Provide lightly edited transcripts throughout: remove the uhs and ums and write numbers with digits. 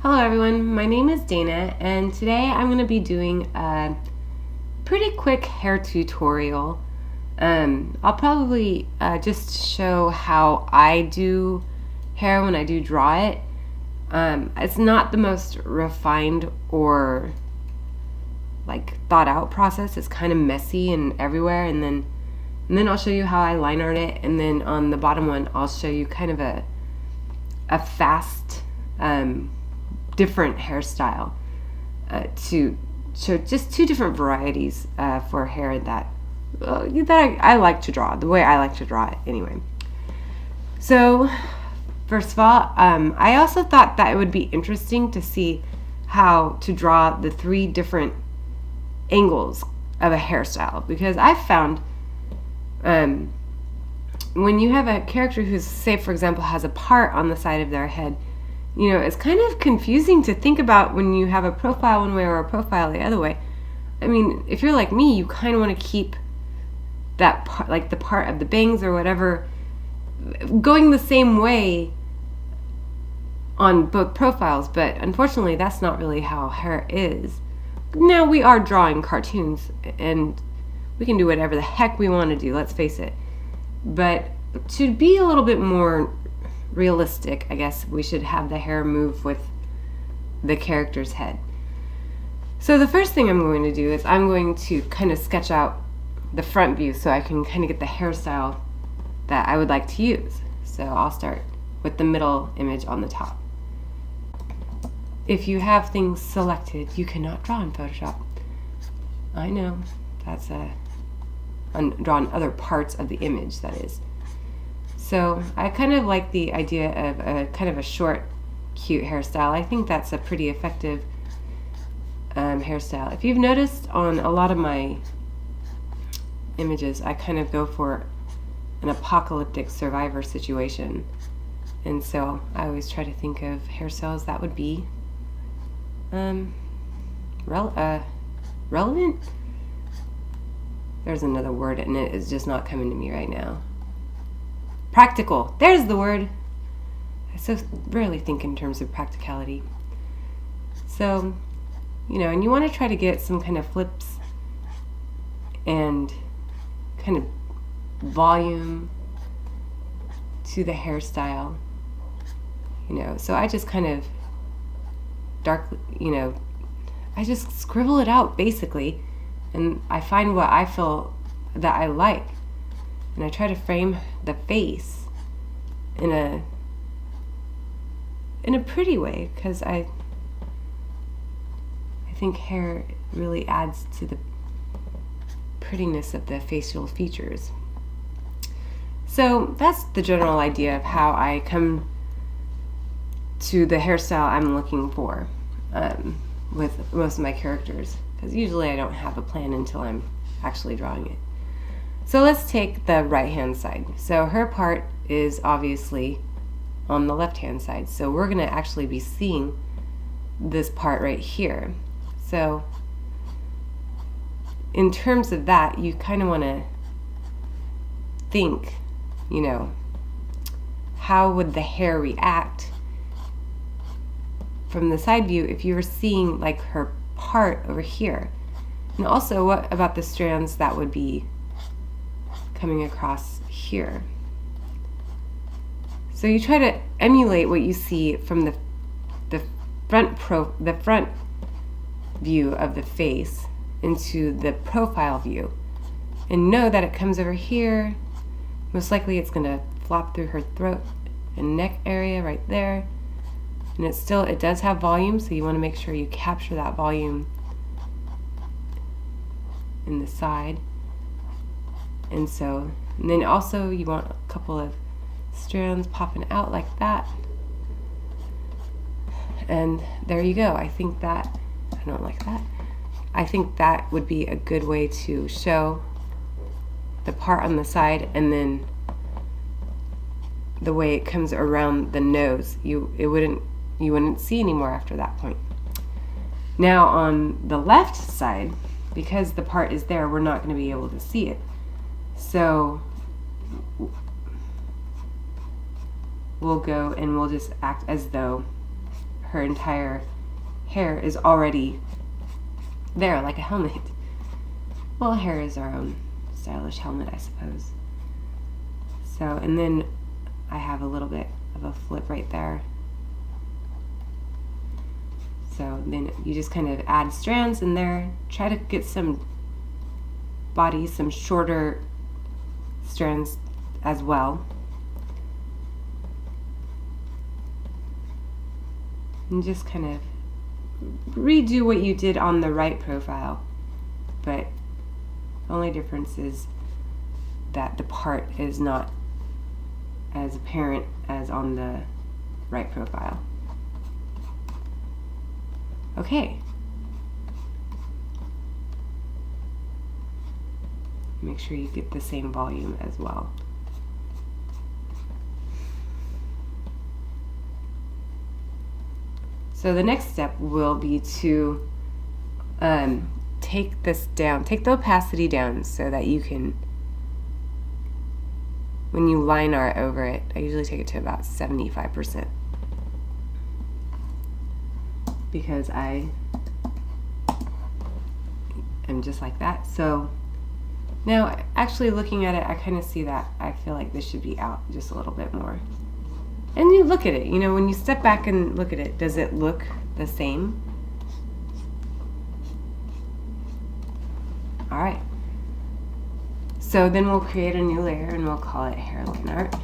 Hello everyone, my name is Dana and today I'm going to be doing a pretty quick hair tutorial. I'll probably just show how I do hair when I do draw it. It's not the most refined or thought out process. It's kind of messy and everywhere, and then I'll show you how I line art it, and then on the bottom one I'll show you kind of a fast different hairstyle to show just two different varieties for hair that I like to draw, the way I like to draw it anyway. So first of all, I also thought that it would be interesting to see how to draw the three different angles of a hairstyle, because I've found when you have a character who's, say for example, has a part on the side of their head, it's kind of confusing to think about when you have a profile one way or a profile the other way. I mean, if you're like me, you kind of want to keep that part, like the part of the bangs or whatever, going the same way on both profiles, but unfortunately that's not really how hair is. Now, we are drawing cartoons and we can do whatever the heck we want to do, let's face it. But to be a little bit more realistic, I guess we should have the hair move with the character's head. So the first thing I'm going to do is I'm going to kind of sketch out the front view so I can kind of get the hairstyle that I would like to use. So I'll start with the middle image on the top. If you have things selected, you cannot draw in Photoshop. I know, that's draw on other parts of the image, that is. So I kind of like the idea of a kind of a short, cute hairstyle. I think that's a pretty effective hairstyle. If you've noticed on a lot of my images, I kind of go for an apocalyptic survivor situation. And so I always try to think of hairstyles that would be relevant? There's another word and it is just not coming to me right now. Practical. There's the word. I so rarely think in terms of practicality. So, and you want to try to get some kind of flips and kind of volume to the hairstyle. So I just kind of I just scribble it out basically, and I find what I feel that I like. And I try to frame the face in a pretty way, because I think hair really adds to the prettiness of the facial features. So that's the general idea of how I come to the hairstyle I'm looking for with most of my characters, because usually I don't have a plan until I'm actually drawing it. So let's take the right hand side. So her part is obviously on the left hand side, so we're going to actually be seeing this part right here. So in terms of that, you kind of want to think, how would the hair react from the side view if you were seeing like her part over here? And also, what about the strands that would be coming across here? So you try to emulate what you see from the front view of the face into the profile view, and know that it comes over here. Most likely it's going to flop through her throat and neck area right there, and it does have volume, so you want to make sure you capture that volume in the side. And then also you want a couple of strands popping out like that. And there you go. I don't like that. I think that would be a good way to show the part on the side, and then the way it comes around the nose. You wouldn't see anymore after that point. Now on the left side, because the part is there, we're not going to be able to see it. So we'll go and we'll just act as though her entire hair is already there, like a helmet. Well, hair is our own stylish helmet, I suppose. So, and then I have a little bit of a flip right there. So then you just kind of add strands in there, try to get some body, some shorter strands as well. And just kind of redo what you did on the right profile, but the only difference is that the part is not as apparent as on the right profile. Okay. Make sure you get the same volume as well. So the next step will be to take this down, take the opacity down so that you can, when you line art over it, I usually take it to about 75%. Because I am just like that. So now actually looking at it, I kind of see that I feel like this should be out just a little bit more. And you look at it, you know, when you step back and look at it, does it look the same? All right. So then we'll create a new layer and we'll call it hairline art.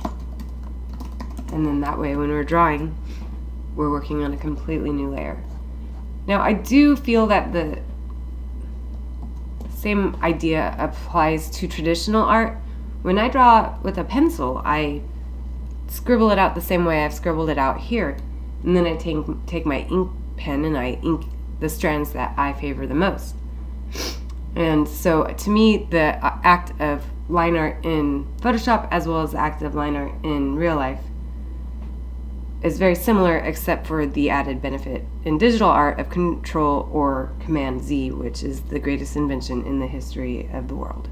And then that way when we're drawing, we're working on a completely new layer. Now I do feel that the same idea applies to traditional art. When I draw with a pencil, I scribble it out the same way I've scribbled it out here, and then I take my ink pen and I ink the strands that I favor the most. And so to me, the act of line art in Photoshop as well as the act of line art in real life is very similar, except for the added benefit in digital art of Control or Command Z, which is the greatest invention in the history of the world.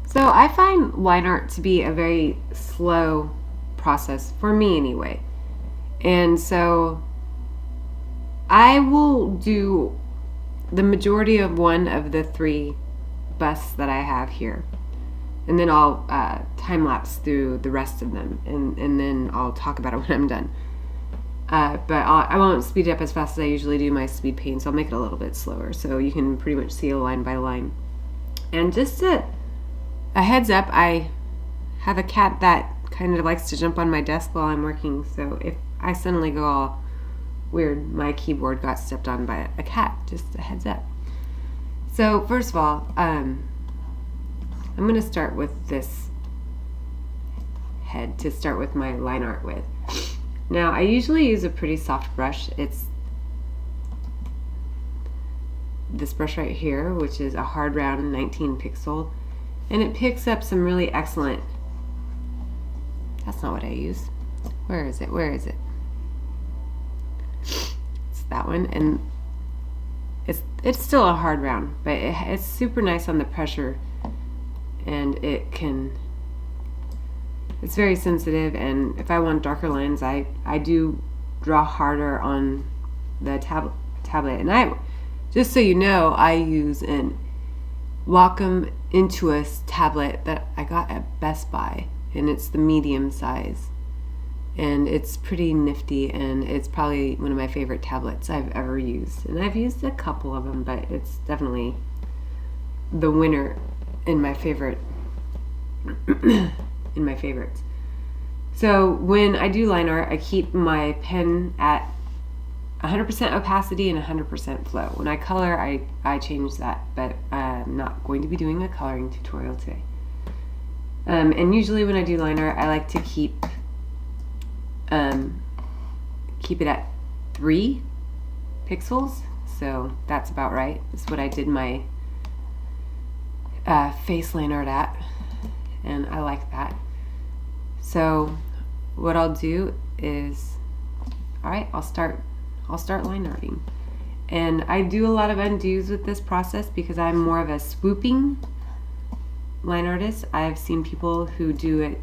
So I find line art to be a very slow process, for me anyway. And so I will do the majority of one of the 3 busts that I have here. And then I'll time-lapse through the rest of them, and then I'll talk about it when I'm done. But I won't speed it up as fast as I usually do my speed paint, so I'll make it a little bit slower, so you can pretty much see a line by line. And just a heads up, I have a cat that kind of likes to jump on my desk while I'm working, so if I suddenly go all weird, my keyboard got stepped on by a cat, just a heads up. So first of all, I'm going to start with this head to start with my line art with. Now I usually use a pretty soft brush. It's this brush right here, which is a hard round 19 pixel, and it picks up some really excellent, that's not what I use. Where is it? Where is it? It's that one, and it's still a hard round, but it's super nice on the pressure, and it's very sensitive, and if I want darker lines, I do draw harder on the tablet. And just so you know, I use an Wacom Intuos tablet that I got at Best Buy, and it's the medium size, and it's pretty nifty, and it's probably one of my favorite tablets I've ever used. And I've used a couple of them, but it's definitely the winner in my favorite in my favorites. So when I do line art, I keep my pen at 100% opacity and 100% flow. When I color, I change that, but I'm not going to be doing a coloring tutorial today. And usually when I do line art, I like to keep it at 3 pixels, so that's about right. That's what I did my face line art at, and I like that. So what I'll do is, alright, I'll start line arting. And I do a lot of undos with this process because I'm more of a swooping line artist. I've seen people who do it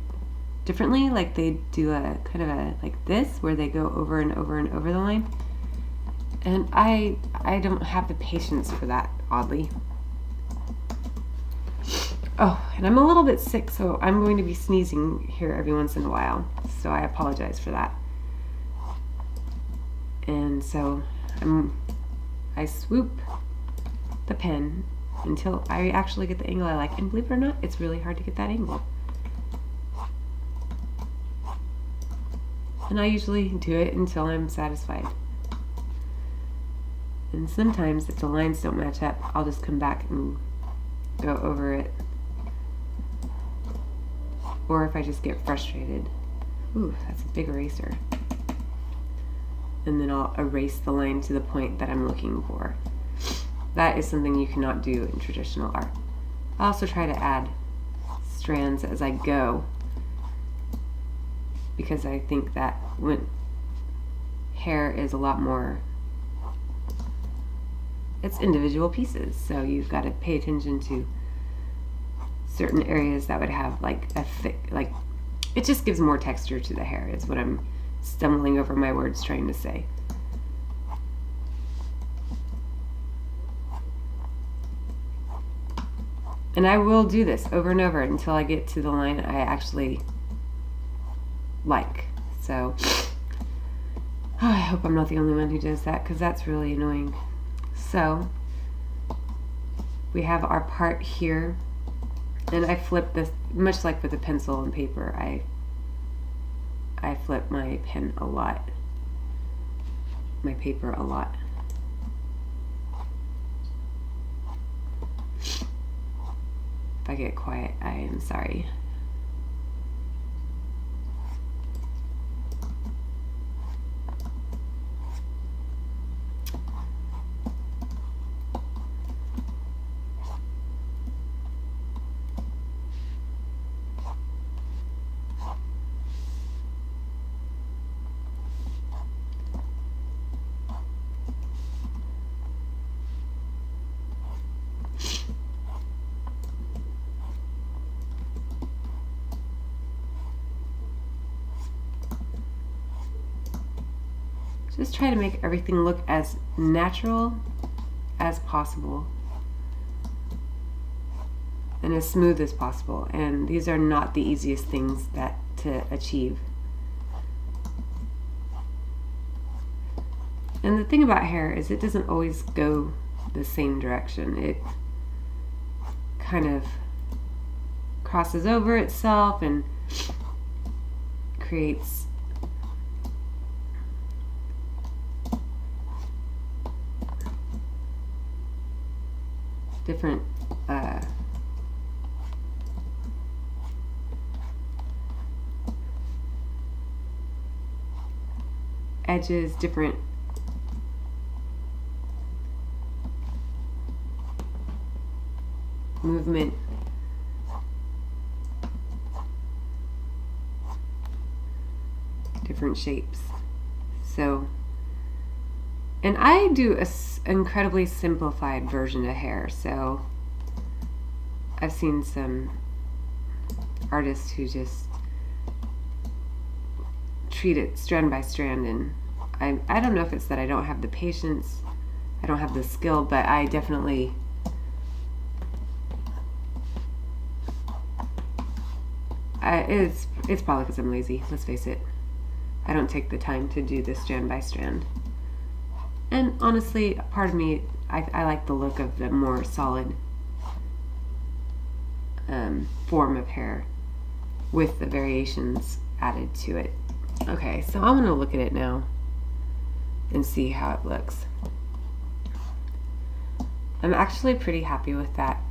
differently, like they do a kind of a like this, where they go over and over and over the line. And I don't have the patience for that, oddly. Oh, and I'm a little bit sick, so I'm going to be sneezing here every once in a while, so I apologize for that. And so I swoop the pen until I actually get the angle I like, and believe it or not, it's really hard to get that angle. And I usually do it until I'm satisfied. And sometimes if the lines don't match up, I'll just come back and go over it. Or if I just get frustrated. Ooh, that's a big eraser. And then I'll erase the line to the point that I'm looking for. That is something you cannot do in traditional art. I also try to add strands as I go, because I think that when hair is a lot more, it's individual pieces, so you've got to pay attention to certain areas that would have like a thick, like, it just gives more texture to the hair, is what I'm stumbling over my words trying to say. And I will do this over and over until I get to the line I actually like. So I hope I'm not the only one who does that, because that's really annoying. So we have our part here, and I flip this, much like with a pencil and paper, I flip my pen a lot, my paper a lot. If I get quiet, I am sorry. Just try to make everything look as natural as possible and as smooth as possible. And these are not the easiest things to achieve. And the thing about hair is it doesn't always go the same direction. It kind of crosses over itself and creates different edges, different movement. Different shapes. So, and I do an incredibly simplified version of hair, so I've seen some artists who just treat it strand by strand, and I don't know if it's that I don't have the patience, I don't have the skill, but I definitely it's probably because I'm lazy, let's face it. I don't take the time to do this strand by strand. And honestly, part of me, I like the look of the more solid form of hair with the variations added to it. Okay, so I'm going to look at it now and see how it looks. I'm actually pretty happy with that.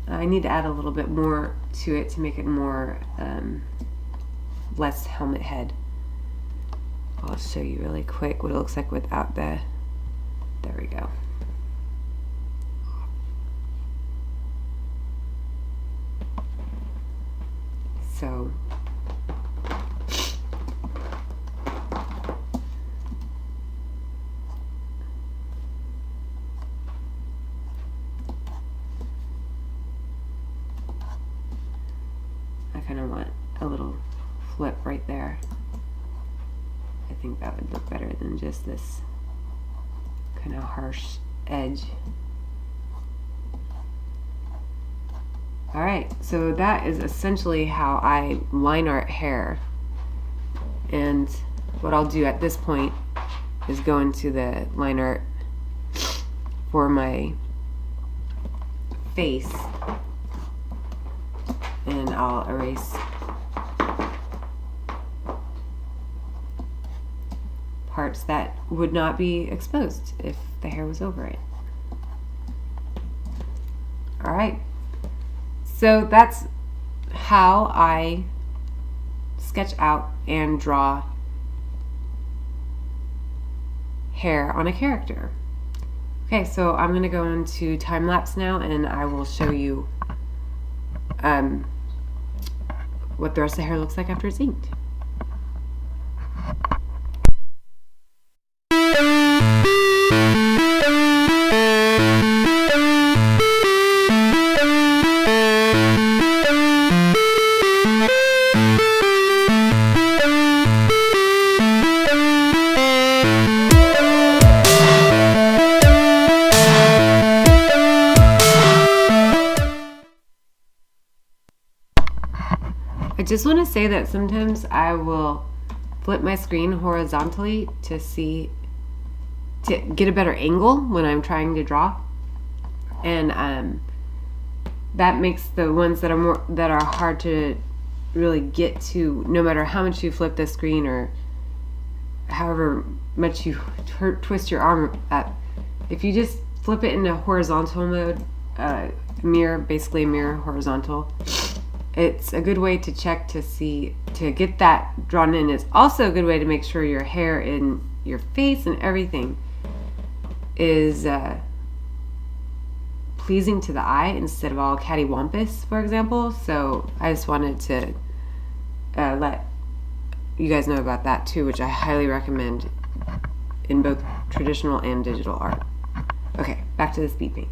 I need to add a little bit more to it to make it more less helmet head. I'll show you really quick what it looks like without the, there we go. So I kind of want a little flip right there. I think that would look better than just this kind of harsh edge. Alright, so that is essentially how I line art hair. And what I'll do at this point is go into the line art for my face, and I'll erase parts that would not be exposed if the hair was over it. Alright, so that's how I sketch out and draw hair on a character. Okay, so I'm going to go into time lapse now, and I will show you what the rest of the hair looks like after it's inked. I just want to say that sometimes I will flip my screen horizontally to get a better angle when I'm trying to draw, and that makes the ones that are hard to really get to, no matter how much you flip the screen or however much you twist your arm up. If you just flip it into horizontal mode, basically a mirror horizontal, it's a good way to check to get that drawn in. It's also a good way to make sure your hair in your face and everything is pleasing to the eye instead of all cattywampus, for example. So I just wanted to let you guys know about that too, which I highly recommend in both traditional and digital art. Okay, back to the speed paint.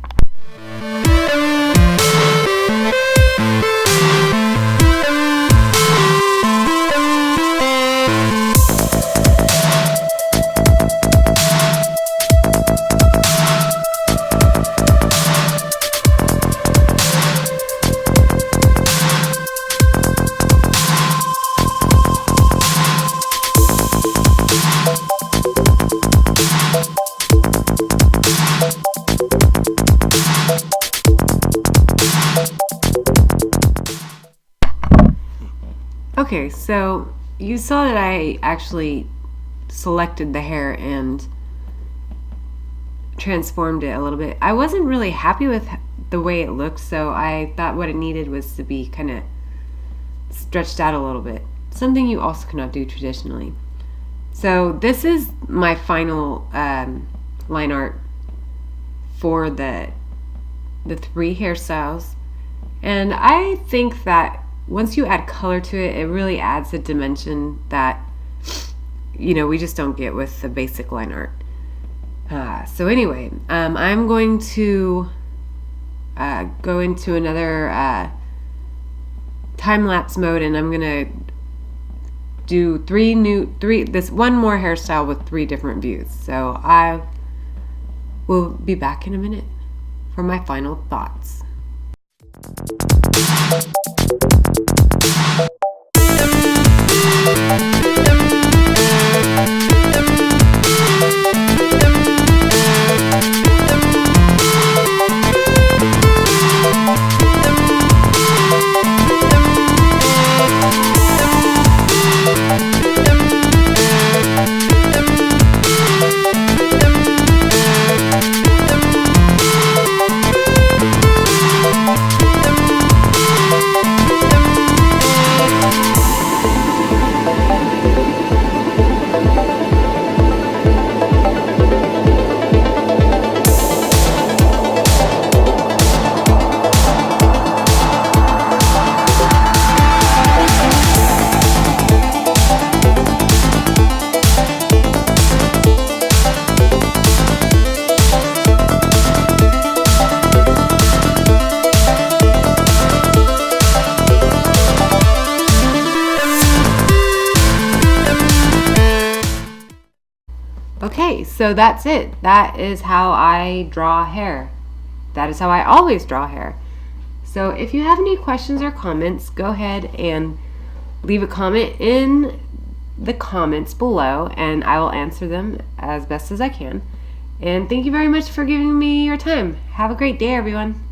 Okay, so you saw that I actually selected the hair and transformed it a little bit. I wasn't really happy with the way it looked, so I thought what it needed was to be kind of stretched out a little bit. Something you also cannot do traditionally. So this is my final line art for the 3 hairstyles, and I think that once you add color to it, it really adds a dimension that, you know, we just don't get with the basic line art. So anyway, I'm going to go into another time-lapse mode, and I'm gonna do this one more hairstyle with 3 different views. So I will be back in a minute for my final thoughts. Okay, so that's it. That is how I draw hair. That is how I always draw hair. So if you have any questions or comments, go ahead and leave a comment in the comments below, and I will answer them as best as I can. And thank you very much for giving me your time. Have a great day, everyone.